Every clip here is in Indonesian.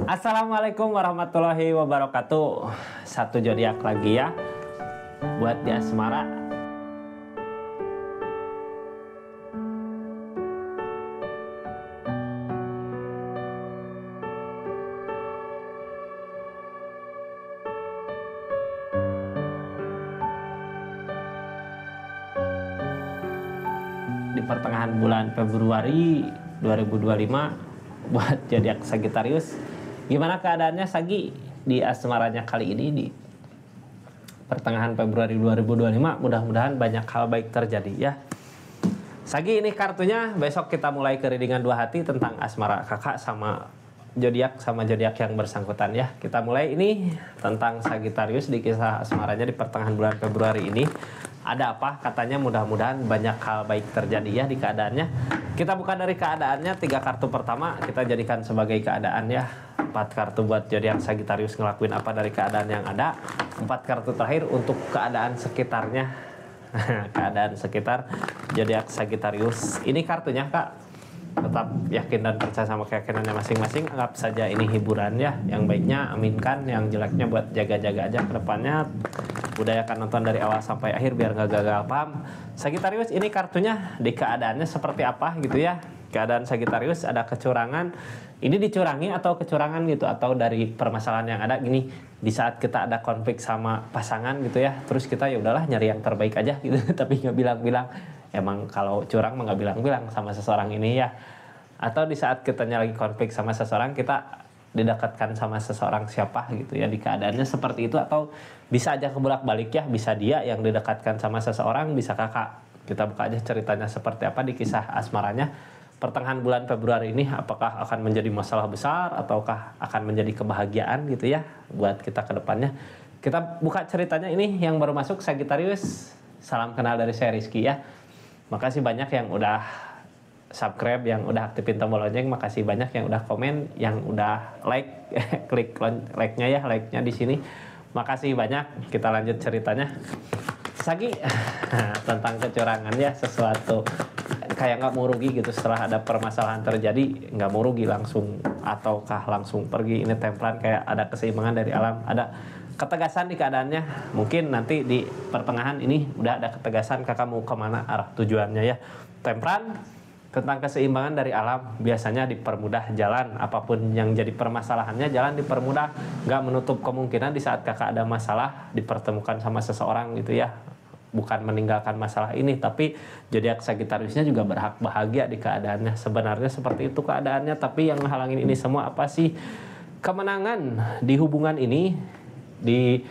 Assalamualaikum warahmatullahi wabarakatuh. Satu zodiak lagi ya buat di asmara. Di pertengahan bulan Februari 2025 buat zodiak Sagittarius. Gimana keadaannya Sagi di asmaranya kali ini di pertengahan Februari 2025? Mudah-mudahan banyak hal baik terjadi ya. Sagi, ini kartunya. Besok kita mulai ke readingan dua hati tentang asmara kakak sama zodiak yang bersangkutan ya. Kita mulai ini tentang Sagittarius di kisah asmaranya di pertengahan bulan Februari ini. Ada apa? Katanya mudah-mudahan banyak hal baik terjadi ya di keadaannya. Kita buka dari keadaannya. 3 kartu pertama kita jadikan sebagai keadaan ya. 4 kartu buat zodiak Sagittarius ngelakuin apa dari keadaan yang ada. 4 kartu terakhir untuk keadaan sekitarnya. Keadaan sekitar zodiak Sagittarius. Ini kartunya Kak. Tetap yakin dan percaya sama keyakinannya masing-masing. Anggap saja ini hiburan ya. Yang baiknya aminkan, yang jeleknya buat jaga-jaga aja ke depannya. Udayakan nonton dari awal sampai akhir biar nggak gagal paham. Sagittarius, ini kartunya di keadaannya seperti apa gitu ya. Keadaan Sagittarius ada kecurangan. Ini dicurangi atau kecurangan gitu, atau dari permasalahan yang ada gini. Di saat kita ada konflik sama pasangan gitu ya, terus kita ya udahlah nyari yang terbaik aja gitu. Tapi nggak bilang-bilang. Emang kalau curang mah nggak bilang-bilang sama seseorang ini ya. Atau di saat kita lagi konflik sama seseorang, kita didekatkan sama seseorang siapa gitu ya, di keadaannya seperti itu. Atau bisa aja kebolak-balik ya, bisa dia yang didekatkan sama seseorang, bisa kakak. Kita buka aja ceritanya seperti apa di kisah asmaranya pertengahan bulan Februari ini. Apakah akan menjadi masalah besar ataukah akan menjadi kebahagiaan gitu ya buat kita ke depannya. Kita buka ceritanya ini. Yang baru masuk Sagittarius, salam kenal dari saya Rizky ya. Makasih banyak yang udah subscribe, yang udah aktifin tombol lonceng, makasih banyak yang udah komen, yang udah like, klik like-nya ya, like-nya di sini. Makasih banyak. Kita lanjut ceritanya. Sagi, tentang kecurangan ya, sesuatu kayak nggak mau rugi gitu setelah ada permasalahan terjadi, nggak mau rugi langsung ataukah langsung pergi. Ini tempran, kayak ada keseimbangan dari alam, ada ketegasan di keadaannya. Mungkin nanti di pertengahan ini udah ada ketegasan kakak mau kemana arah tujuannya ya. Tempran tentang keseimbangan dari alam, biasanya dipermudah jalan. Apapun yang jadi permasalahannya, jalan dipermudah. Nggak menutup kemungkinan di saat kakak ada masalah dipertemukan sama seseorang gitu ya. Bukan meninggalkan masalah ini, tapi zodiak Sagittariusnya juga berhak bahagia di keadaannya. Sebenarnya seperti itu keadaannya, tapi yang menghalangin ini semua apa sih? Kemenangan di hubungan ini, di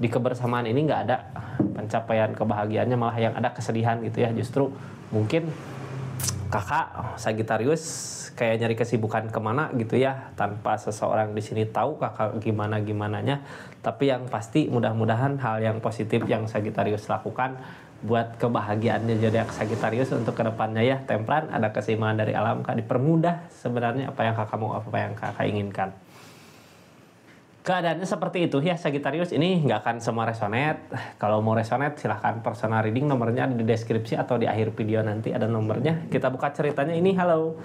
kebersamaan ini nggak ada pencapaian kebahagiaannya, malah yang ada kesedihan gitu ya. Justru mungkin kakak Sagittarius kayak nyari kesibukan kemana gitu ya, tanpa seseorang di sini tahu kakak gimananya. Tapi yang pasti mudah-mudahan hal yang positif yang Sagittarius lakukan buat kebahagiaannya zodiak Sagittarius untuk kedepannya ya. Tempran, ada keseimbangan dari alam kak, dipermudah sebenarnya apa yang kakak mau, apa yang kakak inginkan. Keadaannya seperti itu ya Sagittarius. Ini nggak akan semua resonate. Kalau mau resonate silahkan personal reading, nomornya ada di deskripsi atau di akhir video nanti ada nomornya. Kita buka ceritanya ini. Halo,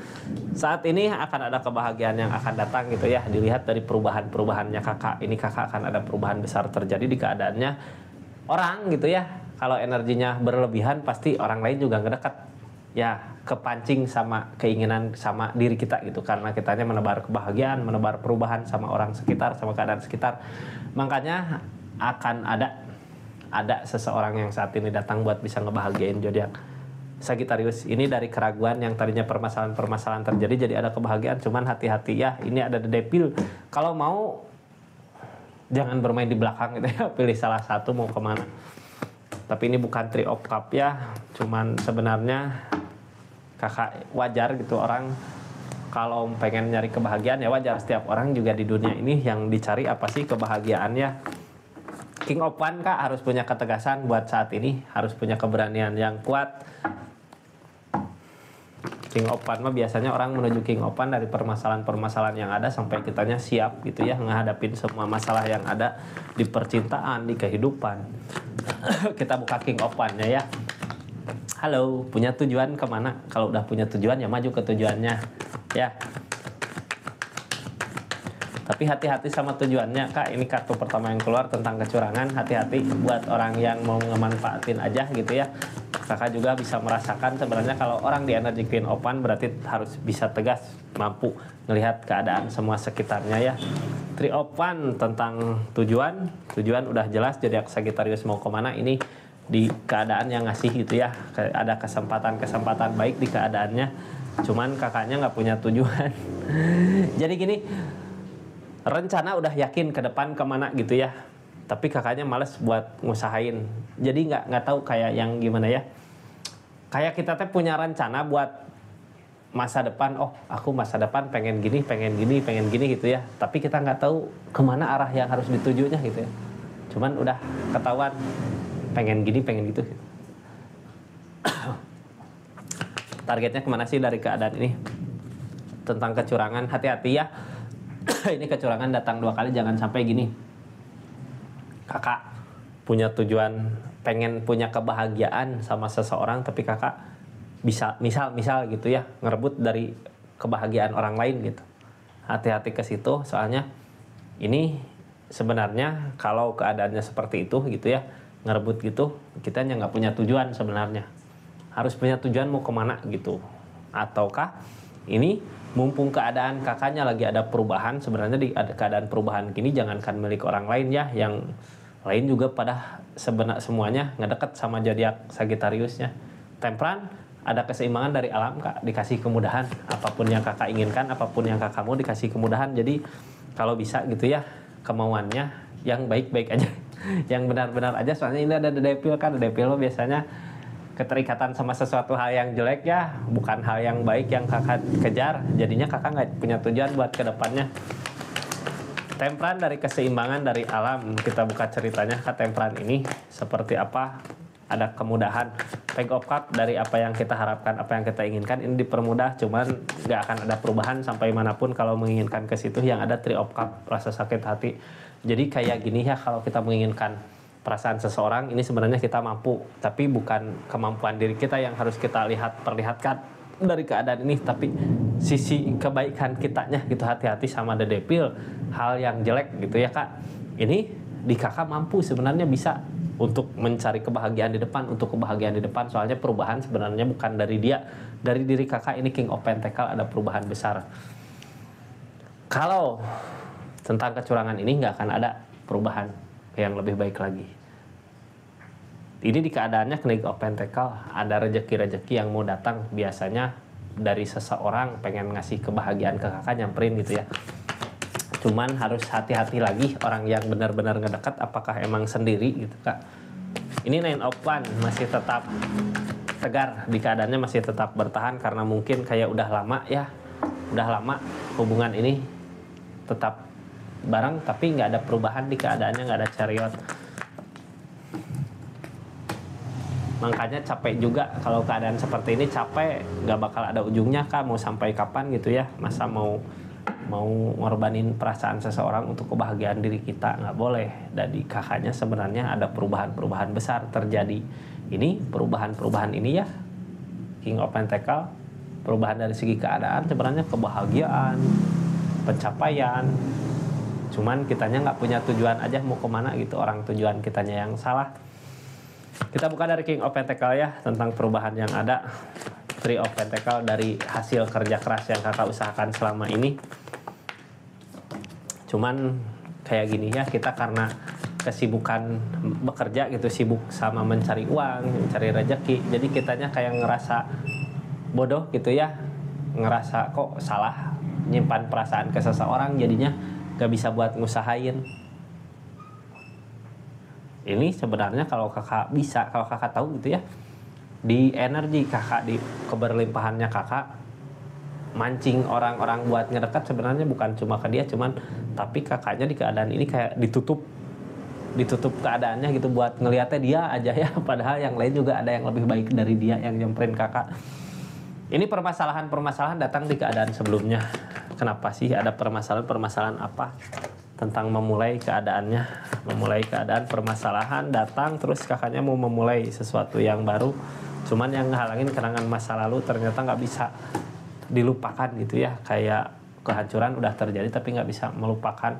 saat ini akan ada kebahagiaan yang akan datang gitu ya. Dilihat dari perubahannya kakak. Ini kakak akan ada perubahan besar terjadi di keadaannya orang gitu ya. Kalau energinya berlebihan pasti orang lain juga ngedekat ya, kepancing sama keinginan sama diri kita gitu, karena kitanya menebar kebahagiaan, menebar perubahan sama orang sekitar, sama keadaan sekitar. Makanya akan ada seseorang yang saat ini datang buat bisa ngebahagiain zodiak Sagittarius ini. Dari keraguan yang tadinya permasalahan terjadi jadi ada kebahagiaan. Cuman hati-hati ya, ini ada the devil. Kalau mau jangan bermain di belakang gitu ya, pilih salah satu mau kemana. Tapi ini bukan Three of Cup ya, cuman sebenarnya kakak wajar gitu, orang kalau pengen nyari kebahagiaan ya wajar. Setiap orang juga di dunia ini yang dicari apa sih? Kebahagiaannya. King of One kak harus punya ketegasan buat saat ini, harus punya keberanian yang kuat. King of One mah biasanya orang menuju King of One dari permasalahan-permasalahan yang ada sampai kitanya siap gitu ya menghadapin semua masalah yang ada di percintaan, di kehidupan. Kita buka King of One-nya ya. Halo, punya tujuan kemana? Kalau udah punya tujuan ya maju ke tujuannya ya. Tapi hati-hati sama tujuannya kak. Ini kartu pertama yang keluar tentang kecurangan. Hati-hati buat orang yang mau ngemanfaatin aja gitu ya. Kakak juga bisa merasakan sebenarnya kalau orang di energi Queen Open berarti harus bisa tegas, mampu melihat keadaan semua sekitarnya ya. Three of Wands tentang tujuan udah jelas. Zodiak Sagittarius mau kemana, ini di keadaan yang ngasih gitu ya. Ada kesempatan baik di keadaannya, cuman kakaknya nggak punya tujuan. Jadi gini, rencana udah yakin ke depan kemana gitu ya, tapi kakaknya males buat ngusahain. Jadi nggak tahu kayak yang gimana ya, kayak kita teh punya rencana buat masa depan. Oh aku masa depan pengen gini gitu ya, tapi kita nggak tahu kemana arah yang harus ditujunya gitu ya. Cuman udah ketahuan pengen gini pengen gitu. Targetnya kemana sih dari keadaan ini? Tentang kecurangan, hati-hati ya. Ini kecurangan datang 2 kali, jangan sampai gini. Kakak punya tujuan pengen punya kebahagiaan sama seseorang, tapi kakak bisa misal gitu ya, ngerebut dari kebahagiaan orang lain gitu. Hati-hati ke situ, soalnya ini sebenarnya kalau keadaannya seperti itu gitu ya, ngerebut gitu, kita nggak punya tujuan sebenarnya. Harus punya tujuan mau kemana gitu. Ataukah ini mumpung keadaan kakaknya lagi ada perubahan, sebenarnya di keadaan perubahan gini jangankan milik orang lain ya, yang lain juga pada semuanya ngedeket sama zodiak Sagittariusnya. Temperan, ada keseimbangan dari alam kak, dikasih kemudahan, apapun yang kakak inginkan, apapun yang kakak mau dikasih kemudahan. Jadi kalau bisa gitu ya, kemauannya yang baik-baik aja, yang benar-benar aja. Soalnya ini ada devil kan, devil biasanya keterikatan sama sesuatu hal yang jelek ya, bukan hal yang baik yang kakak kejar. Jadinya kakak nggak punya tujuan buat kedepannya. Temperan dari keseimbangan dari alam, kita buka ceritanya kak. Temperan ini seperti apa? Ada kemudahan. Page of Cups dari apa yang kita harapkan, apa yang kita inginkan ini dipermudah, cuman nggak akan ada perubahan sampai manapun kalau menginginkan ke situ. Yang ada Three of Cups, rasa sakit hati. Jadi kayak gini ya, kalau kita menginginkan perasaan seseorang, ini sebenarnya kita mampu, tapi bukan kemampuan diri kita yang harus kita perlihatkan dari keadaan ini, tapi sisi kebaikan kitanya gitu. Hati-hati sama the devil, hal yang jelek gitu ya kak. Ini di kakak mampu sebenarnya bisa untuk mencari kebahagiaan di depan, untuk kebahagiaan di depan. Soalnya perubahan sebenarnya bukan dari dia, dari diri kakak. Ini King of Pentacles, ada perubahan besar. Kalau tentang kecurangan ini nggak akan ada perubahan yang lebih baik lagi. Ini di keadaannya King of Pentacles, ada rezeki-rezeki yang mau datang, biasanya dari seseorang pengen ngasih kebahagiaan ke kakak, nyamperin gitu ya. Cuman harus hati-hati lagi orang yang benar-benar ngedekat, apakah emang sendiri gitu kak. Ini Nine of Wands masih tetap tegar, di keadaannya masih tetap bertahan, karena mungkin kayak udah lama ya, udah lama hubungan ini tetap bareng, tapi nggak ada perubahan di keadaannya, nggak ada Chariot. Makanya capek juga kalau keadaan seperti ini, capek, nggak bakal ada ujungnya kak. Mau sampai kapan gitu ya, masa mau ngorbanin perasaan seseorang untuk kebahagiaan diri kita, nggak boleh. Dan di kakaknya sebenarnya ada perubahan-perubahan besar terjadi. Ini perubahan-perubahan ini ya, King of Pentacles, perubahan dari segi keadaan sebenarnya kebahagiaan, pencapaian. Cuman kitanya nggak punya tujuan aja mau kemana gitu, orang tujuan kitanya yang salah. Kita buka dari King of Pentacles ya, tentang perubahan yang ada. Three of Pentacles dari hasil kerja keras yang kakak usahakan selama ini. Cuman kayak gini ya, kita karena kesibukan bekerja gitu, sibuk sama mencari uang, mencari rezeki, jadi kitanya kayak ngerasa bodoh gitu ya, ngerasa kok salah nyimpan perasaan ke seseorang, jadinya gak bisa buat ngusahain. Ini sebenarnya kalau kakak bisa, kalau kakak tahu gitu ya, di energi kakak, di keberlimpahannya kakak, mancing orang-orang buat ngedekat sebenarnya bukan cuma ke dia, cuman tapi kakaknya di keadaan ini kayak ditutup keadaannya gitu, buat ngelihatnya dia aja ya, padahal yang lain juga ada yang lebih baik dari dia yang nyamperin kakak. Ini permasalahan datang di keadaan sebelumnya. Kenapa sih ada permasalahan apa? Tentang memulai keadaannya, memulai keadaan, permasalahan datang, terus kakaknya mau memulai sesuatu yang baru, cuman yang ngehalangin kenangan masa lalu ternyata nggak bisa dilupakan gitu ya. Kayak kehancuran udah terjadi tapi nggak bisa melupakan.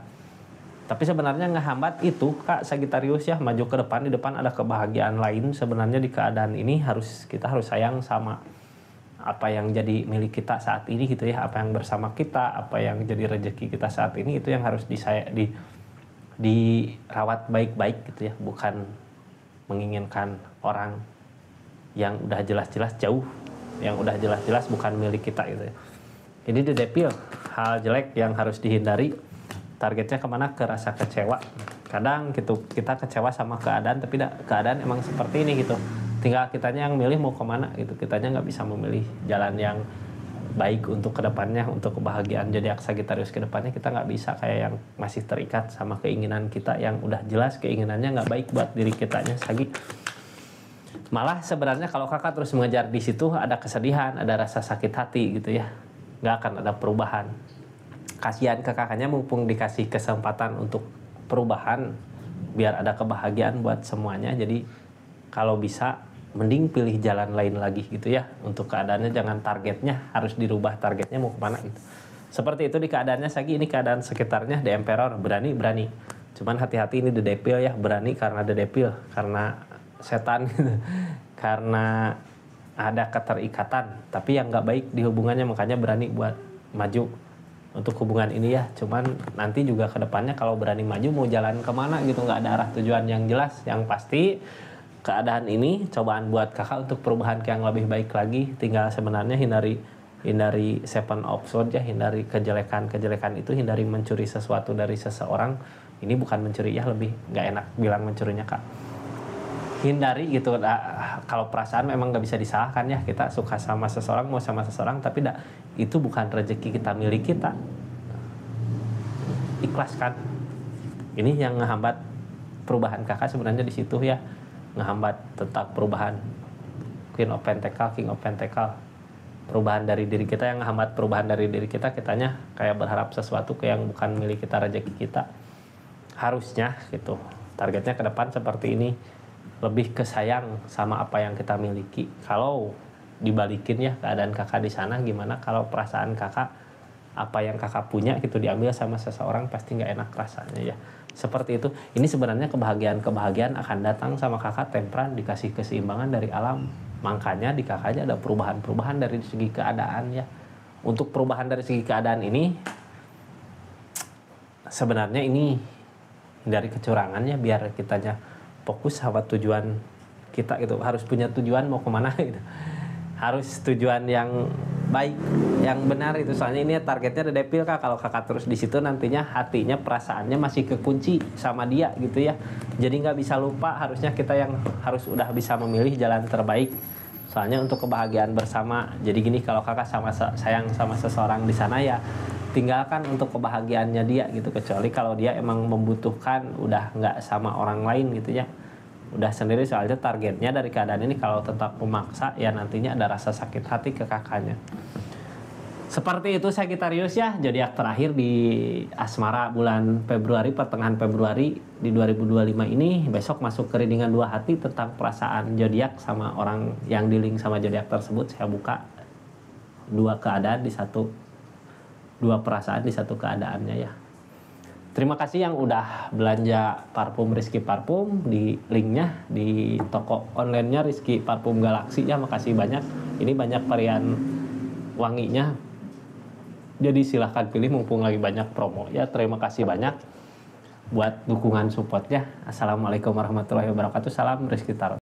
Tapi sebenarnya ngehambat itu Kak Sagittarius ya, maju ke depan. Di depan ada kebahagiaan lain. Sebenarnya di keadaan ini kita harus sayang sama apa yang jadi milik kita saat ini gitu ya, apa yang bersama kita, apa yang jadi rezeki kita saat ini, itu yang harus dirawat baik-baik gitu ya, bukan menginginkan orang yang udah jelas-jelas jauh, yang udah jelas-jelas bukan milik kita gitu ya. Ini The Devil, hal jelek yang harus dihindari. Targetnya kemana? Ke rasa kecewa. Kadang gitu kita kecewa sama keadaan, tapi keadaan emang seperti ini gitu. Tinggal kitanya yang milih mau kemana gitu. Kitanya nggak bisa memilih jalan yang baik untuk kedepannya, untuk kebahagiaan zodiak Sagittarius kedepannya. Kita nggak bisa kayak yang masih terikat sama keinginan kita yang udah jelas keinginannya nggak baik buat diri kitanya Sagi. Malah sebenarnya kalau kakak terus mengejar di situ, ada kesedihan, ada rasa sakit hati gitu ya, nggak akan ada perubahan. Kasihan ke kakaknya, mumpung dikasih kesempatan untuk perubahan biar ada kebahagiaan buat semuanya. Jadi kalau bisa mending pilih jalan lain lagi gitu ya. Untuk keadaannya jangan targetnya harus dirubah, targetnya mau kemana gitu. Seperti itu di keadaannya Sagi. Ini keadaan sekitarnya The Emperor, berani. Cuman hati-hati, ini The Devil ya, berani karena The Devil, karena setan gitu. Karena ada keterikatan tapi yang nggak baik di hubungannya, makanya berani buat maju untuk hubungan ini ya. Cuman nanti juga kedepannya kalau berani maju mau jalan kemana gitu, nggak ada arah tujuan yang jelas. Yang pasti keadaan ini cobaan buat kakak untuk perubahan yang lebih baik lagi. Tinggal sebenarnya hindari Seven of Swords ya, hindari kejelekan itu, hindari mencuri sesuatu dari seseorang. Ini bukan mencuri ya, lebih nggak enak bilang mencurinya Kak. Hindari gitu. Kalau perasaan memang nggak bisa disalahkan ya, kita suka sama seseorang, mau sama seseorang, tapi itu bukan rezeki kita, milik kita. Ikhlaskan. Ini yang ngehambat perubahan kakak sebenarnya di situ ya, ngehambat tentang perubahan Queen of Pentacle, King of Pentacle. Perubahan dari diri kita, yang ngehambat perubahan dari diri kita, kitanya kayak berharap sesuatu yang bukan milik kita, rezeki kita. Harusnya gitu. Targetnya ke depan seperti ini, lebih kesayang sama apa yang kita miliki. Kalau dibalikin ya keadaan kakak di sana, gimana kalau perasaan kakak, apa yang kakak punya gitu diambil sama seseorang, pasti nggak enak rasanya ya. Seperti itu. Ini sebenarnya kebahagiaan akan datang sama kakak tempran, dikasih keseimbangan dari alam. Makanya di kakaknya ada perubahan dari segi keadaan ya. Untuk perubahan dari segi keadaan ini, sebenarnya ini dari kecurangannya, biar kitanya fokus sama tujuan kita gitu. Harus punya tujuan mau kemana gitu. Harus tujuan yang baik, yang benar itu. Soalnya ini targetnya The Devil Kak. Kalau kakak terus di situ, nantinya hatinya, perasaannya masih kekunci sama dia gitu ya. Jadi nggak bisa lupa. Harusnya kita yang harus udah bisa memilih jalan terbaik. Soalnya untuk kebahagiaan bersama. Jadi gini, kalau kakak sayang sama seseorang di sana ya, tinggalkan untuk kebahagiaannya dia gitu. Kecuali kalau dia emang membutuhkan, udah nggak sama orang lain gitu ya, udah sendiri. Soalnya targetnya dari keadaan ini kalau tetap memaksa ya, nantinya ada rasa sakit hati ke kakaknya. Seperti itu Sagittarius ya, zodiak terakhir di asmara bulan Februari, pertengahan Februari di 2025 ini. Besok masuk ke readingan 2 hati tentang perasaan zodiak sama orang yang di-link sama zodiak tersebut. Saya buka 2 keadaan di satu, 2 perasaan di satu keadaannya ya. Terima kasih yang udah belanja parfum Rizky Parfum, di linknya di toko onlinenya Rizky Parfum Galaxy ya. Makasih banyak. Ini banyak varian wanginya. Jadi silahkan pilih mumpung lagi banyak promo ya. Terima kasih banyak buat dukungan supportnya. Assalamualaikum warahmatullahi wabarakatuh. Salam Rizky Tarot.